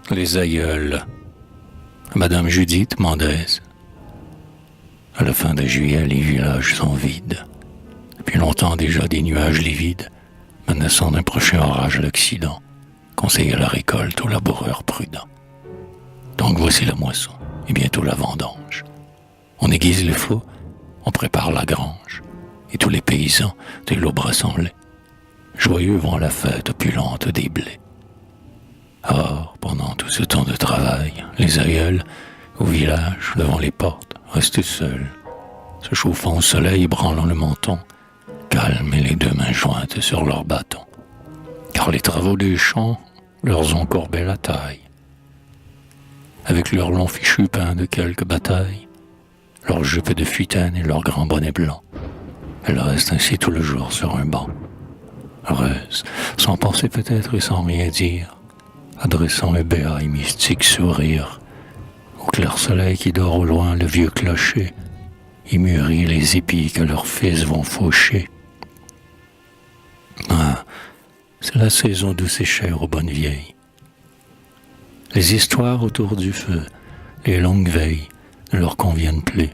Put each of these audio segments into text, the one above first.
Les aïeuls. Madame Judith Mendez. À la fin de juillet, les villages sont vides. Depuis longtemps déjà, des nuages livides, menaçant d'un prochain orage à l'Occident, conseillent la récolte aux laboureurs prudents. Donc voici la moisson, et bientôt la vendange. On aiguise les flots, on prépare la grange, et tous les paysans, dès l'aube rassemblés, joyeux vont à la fête opulente des blés. Or, pendant tout ce temps de travail, les aïeuls, au village, devant les portes, restent seuls, se chauffant au soleil et branlant le menton, calmes et les deux mains jointes sur leurs bâtons. Car les travaux des champs leur ont courbé la taille. Avec leurs longs fichus peints de quelques batailles, leurs jupes de futaine et leurs grands bonnets blancs, elles restent ainsi tout le jour sur un banc, heureuses, sans penser peut-être et sans rien dire, adressant un béat et mystique sourire au clair soleil qui dort au loin le vieux clocher et mûrit les épis que leurs fils vont faucher. Ah, c'est la saison douce et chère aux bonnes vieilles. Les histoires autour du feu, les longues veilles ne leur conviennent plus.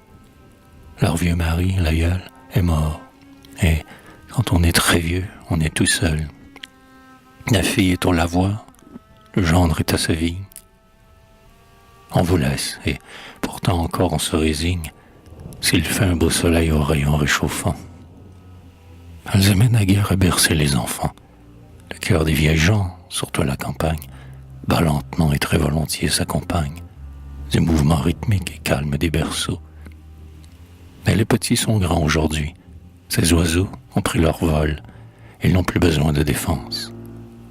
Leur vieux mari, l'aïeul, est mort. Et quand on est très vieux, on est tout seul. La fille est au lavoir, le gendre est à sa vigne. On vous laisse, et pourtant encore on se résigne, s'il fait un beau soleil aux rayons réchauffants. Elles aimaient naguère à bercer les enfants. Le cœur des vieilles gens, surtout à la campagne, bat lentement et très volontiers s'accompagne des mouvements rythmiques et calmes des berceaux. Mais les petits sont grands aujourd'hui. Ces oiseaux ont pris leur vol. Ils n'ont plus besoin de défense.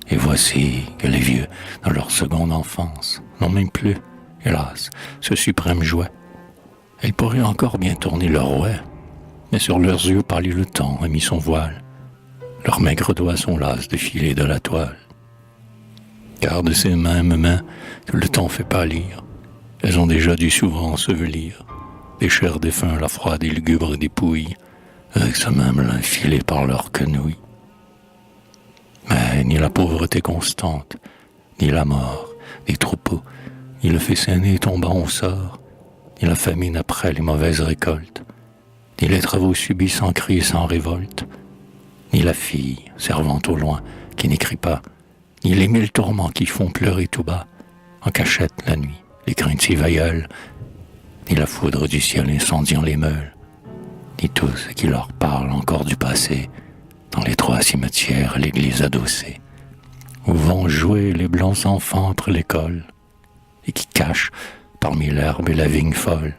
Et voici que les vieux, dans leur seconde enfance, n'ont même plus, hélas, ce suprême jouet. Ils pourraient encore bien tourner leur rouet, mais sur leurs yeux pâlit le temps a mis son voile. Leurs maigres doigts sont las de filer de la toile. Car de ces mêmes mains que le temps fait pâlir, elles ont déjà dû souvent ensevelir des chairs défunts, la froide et lugubre dépouille, avec ce même lin filé par leurs quenouilles. Mais ni la pauvreté constante, ni la mort des troupeaux, ni le fils aîné tombant au sort, ni la famine après les mauvaises récoltes, ni les travaux subis sans cri et sans révolte, ni la fille servant au loin qui n'écrit pas, ni les 1000 tourments qui font pleurer tout bas, en cachette la nuit, les craintives aïeules, ni la foudre du ciel incendiant les meules, ni tout ce qui leur parle encore du passé, dans les 3 cimetières à l'église adossée, où vont jouer les blancs enfants entre l'école, et qui cachent, parmi l'herbe et la vigne folle,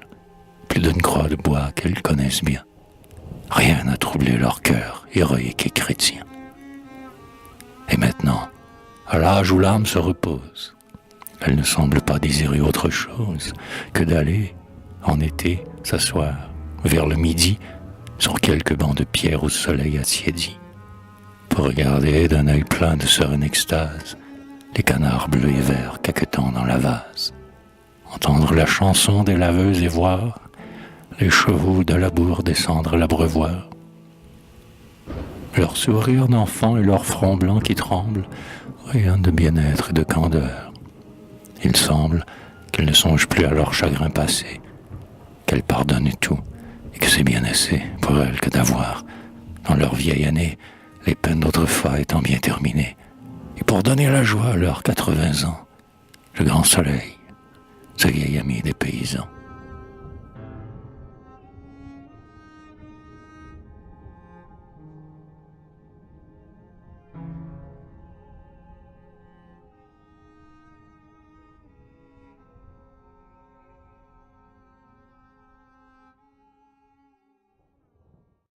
plus d'une croix de bois qu'elles connaissent bien. Rien n'a troublé leur cœur héroïque et chrétien. Et maintenant, à l'âge où l'âme se repose, elle ne semble pas désirer autre chose que d'aller, en été, s'asseoir, vers le midi, sur quelques bancs de pierre au soleil assiédi, pour regarder d'un œil plein de sereine extase les canards bleus et verts caquetant dans la vase, entendre la chanson des laveuses et voir les chevaux de labour descendre l'abreuvoir. Leur sourire d'enfant et leur front blanc qui tremble rayonnent de bien-être et de candeur. Il semble qu'elles ne songent plus à leur chagrin passé, qu'elles pardonnent tout, et que c'est bien assez pour elles que d'avoir, dans leur vieille année, les peines d'autrefois étant bien terminées, et pour donner la joie à leurs 80 ans, le grand soleil, ce vieil ami des paysans.